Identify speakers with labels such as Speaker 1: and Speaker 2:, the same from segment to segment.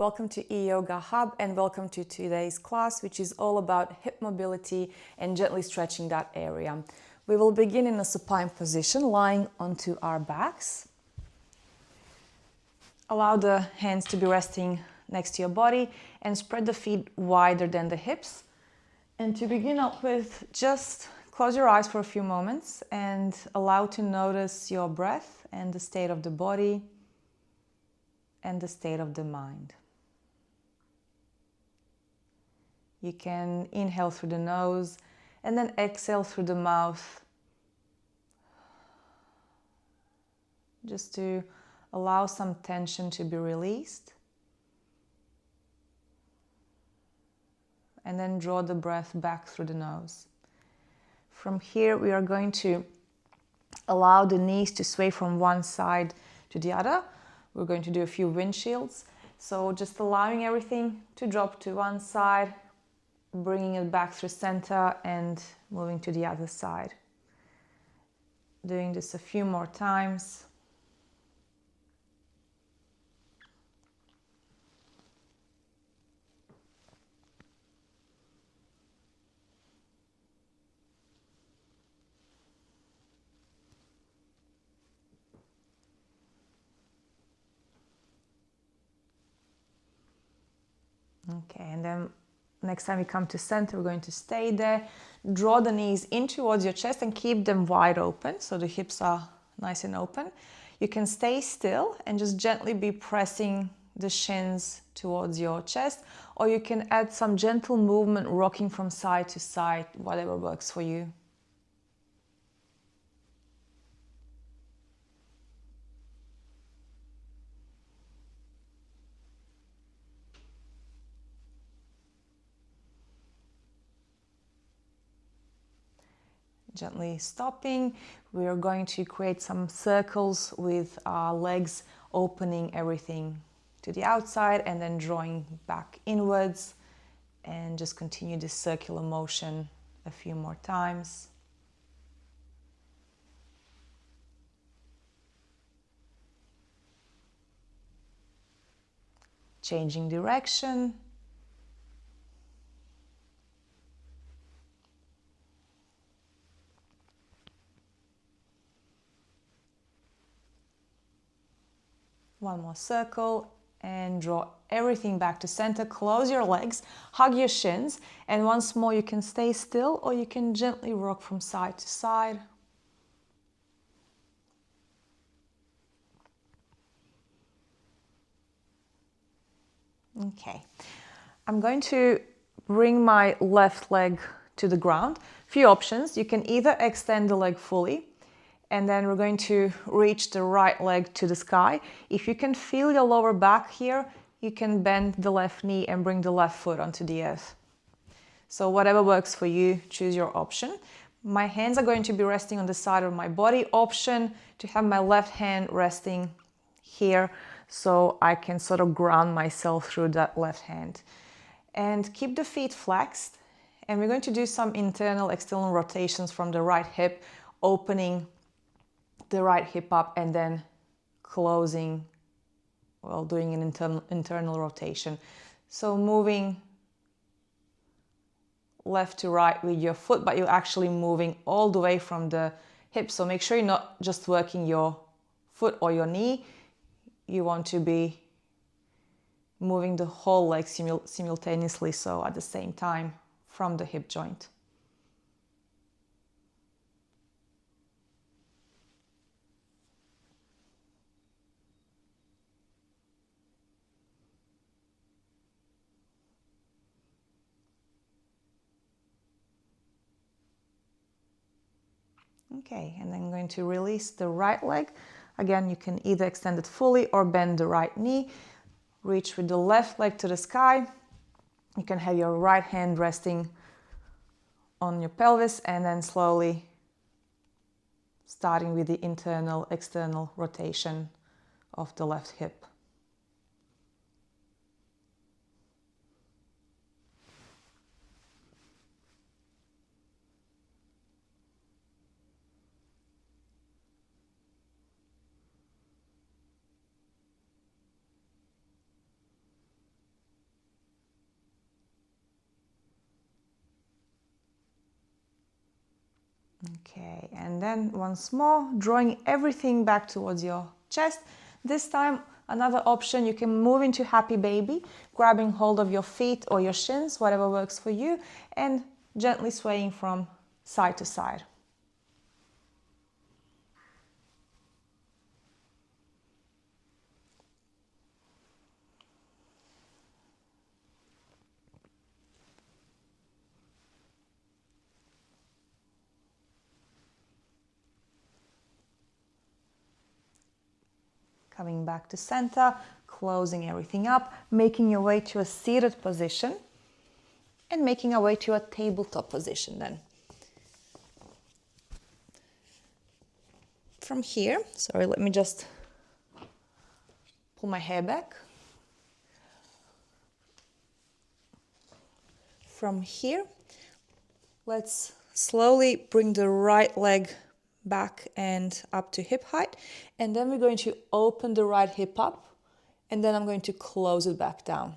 Speaker 1: Welcome to Eyogahub and welcome to today's class, which is all about hip mobility and gently stretching that area. We will begin in a supine position, lying onto our backs. Allow the hands to be resting next to your body and spread the feet wider than the hips. And to begin up with, just close your eyes for a few moments and allow to notice your breath and the state of the body and the state of the mind. You can inhale through the nose and then exhale through the mouth, just to allow some tension to be released. And then draw the breath back through the nose. From here, we are going to allow the knees to sway from one side to the other. We're going to do a few windshields. So just allowing everything to drop to one side, bringing it back through center and moving to the other side. Doing this a few more times. Okay, and then next time you come to center, we're going to stay there. Draw the knees in towards your chest and keep them wide open, so the hips are nice and open. You can stay still and just gently be pressing the shins towards your chest, or you can add some gentle movement, rocking from side to side, whatever works for you. Gently stopping, we are going to create some circles with our legs, opening everything to the outside and then drawing back inwards, and just continue this circular motion a few more times. Changing direction. One more circle and draw everything back to center. Close your legs, hug your shins, and once more you can stay still or you can gently rock from side to side. Okay, I'm going to bring my left leg to the ground. Few options. You can either extend the leg fully, and then we're going to reach the right leg to the sky. If you can feel your lower back here, you can bend the left knee and bring the left foot onto the earth. So whatever works for you, choose your option. My hands are going to be resting on the side of my body. Option to have my left hand resting here, so I can sort of ground myself through that left hand. And keep the feet flexed. And we're going to do some internal, external rotations from the right hip, opening the right hip up and then closing, well, doing an internal rotation. So moving left to right with your foot, but you're actually moving all the way from the hip. So make sure you're not just working your foot or your knee. You want to be moving the whole leg simultaneously, so at the same time from the hip joint. Okay, and then I'm going to release the right leg. Again, you can either extend it fully or bend the right knee. Reach with the left leg to the sky. You can have your right hand resting on your pelvis and then slowly starting with the internal, external rotation of the left hip. Okay, and then once more, drawing everything back towards your chest. This time, another option, you can move into happy baby, grabbing hold of your feet or your shins, whatever works for you, and gently swaying from side to side. Coming back to center, closing everything up, making your way to a seated position, and making our way to a tabletop position then. From here, sorry, let me just pull my hair back. From here, let's slowly bring the right leg back and up to hip height, and then we're going to open the right hip up, and then I'm going to close it back down.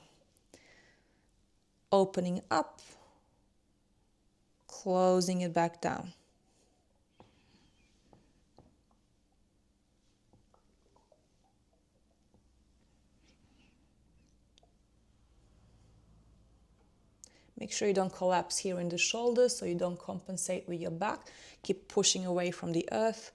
Speaker 1: Opening up, closing it back down. Make sure you don't collapse here in the shoulders, so you don't compensate with your back. Keep pushing away from the earth.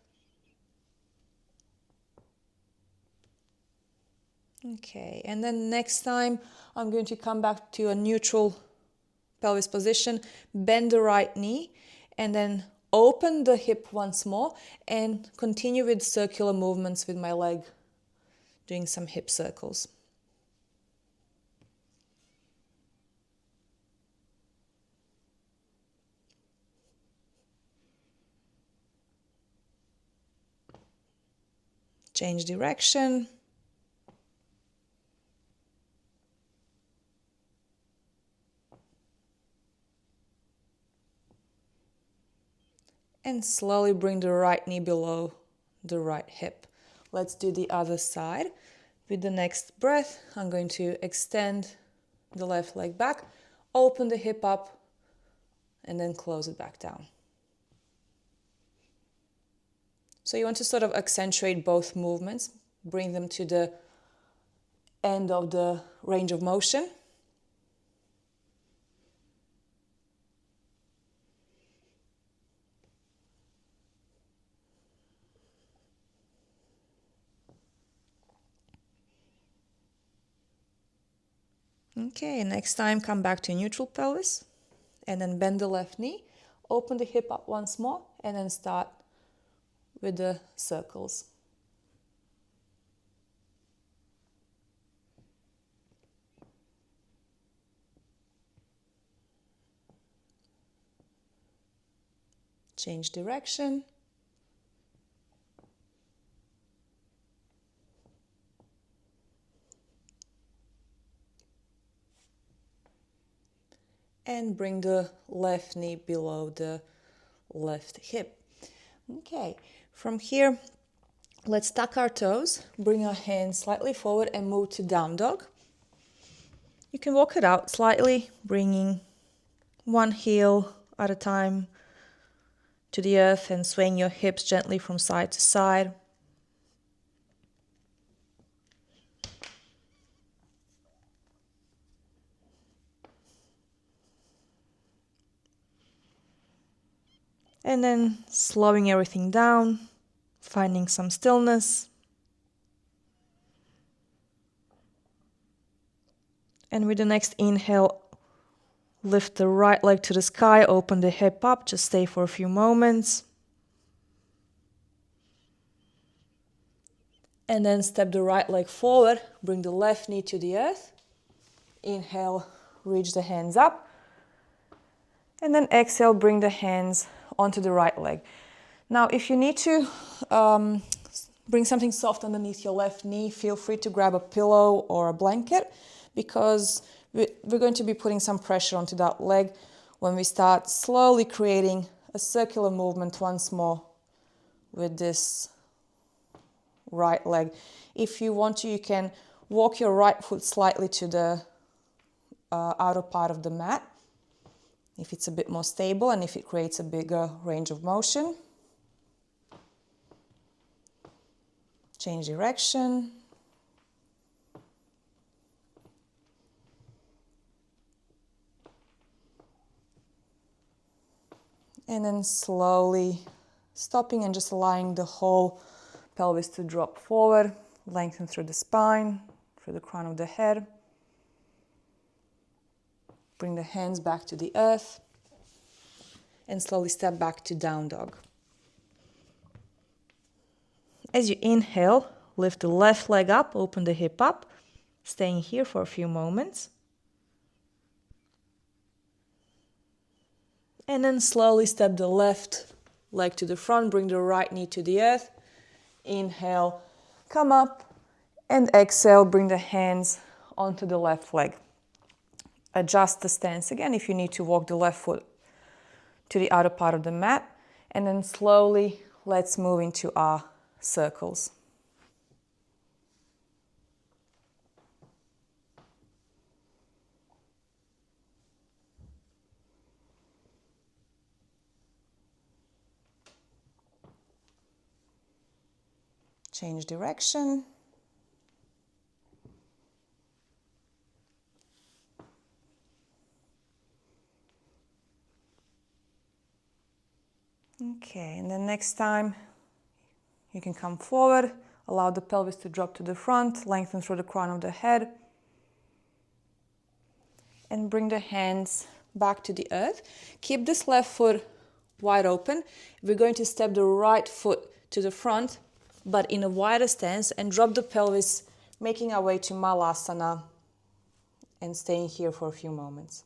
Speaker 1: Okay, and then next time I'm going to come back to a neutral pelvis position, bend the right knee, and then open the hip once more and continue with circular movements with my leg, doing some hip circles. Change direction. And slowly bring the right knee below the right hip. Let's do the other side. With the next breath, I'm going to extend the left leg back, open the hip up, and then close it back down. So you want to sort of accentuate both movements, bring them to the end of the range of motion. Okay, next time come back to neutral pelvis and then bend the left knee, open the hip up once more, and then start with the circles. Change direction. And bring the left knee below the left hip. Okay, from here, let's tuck our toes, bring our hands slightly forward and move to down dog. You can walk it out slightly, bringing one heel at a time to the earth and swaying your hips gently from side to side. And then slowing everything down, finding some stillness. And with the next inhale, lift the right leg to the sky, open the hip up, just stay for a few moments. And then step the right leg forward, bring the left knee to the earth. Inhale, reach the hands up. And then exhale, bring the hands onto the right leg. Now, if you need to bring something soft underneath your left knee, feel free to grab a pillow or a blanket, because we're going to be putting some pressure onto that leg when we start slowly creating a circular movement once more with this right leg. If you want to, you can walk your right foot slightly to the outer part of the mat if it's a bit more stable and if it creates a bigger range of motion. Change direction. And then slowly stopping and just allowing the whole pelvis to drop forward, lengthen through the spine, through the crown of the head. Bring the hands back to the earth and slowly step back to down dog. As you inhale, lift the left leg up, open the hip up, staying here for a few moments. And then slowly step the left leg to the front, bring the right knee to the earth. Inhale, come up, and exhale, bring the hands onto the left leg. Adjust the stance again if you need to walk the left foot to the outer part of the mat. And then slowly, let's move into our circles. Change direction. Okay, and then next time you can come forward, allow the pelvis to drop to the front, lengthen through the crown of the head, and bring the hands back to the earth. Keep this left foot wide open. We're going to step the right foot to the front, but in a wider stance, and drop the pelvis, making our way to Malasana and staying here for a few moments.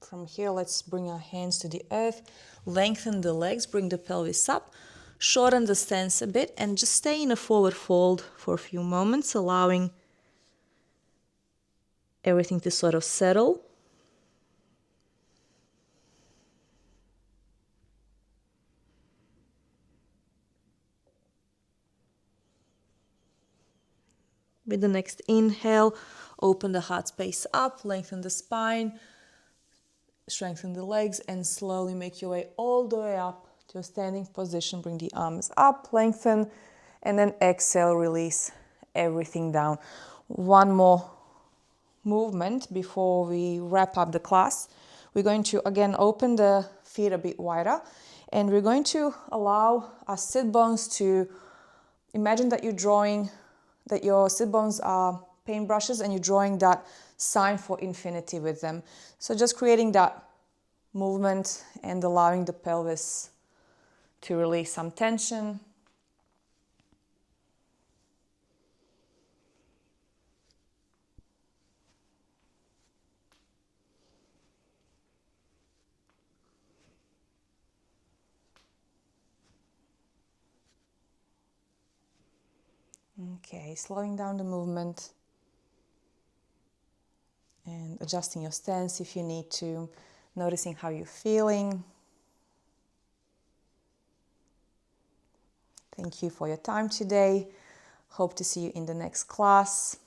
Speaker 1: From here, let's bring our hands to the earth, lengthen the legs, bring the pelvis up, shorten the stance a bit, and just stay in a forward fold for a few moments, allowing everything to sort of settle. With the next inhale, open the heart space up, lengthen the spine, strengthen the legs, and slowly make your way all the way up to a standing position. Bring the arms up, lengthen, and then exhale, release everything down. One more movement before we wrap up the class. We're going to again open the feet a bit wider, and we're going to allow our sit bones to imagine that your sit bones are paintbrushes and you're drawing that sign for infinity with them. So just creating that movement and allowing the pelvis to release some tension. Okay, slowing down the movement and adjusting your stance if you need to, noticing how you're feeling. Thank you for your time today. Hope to see you in the next class.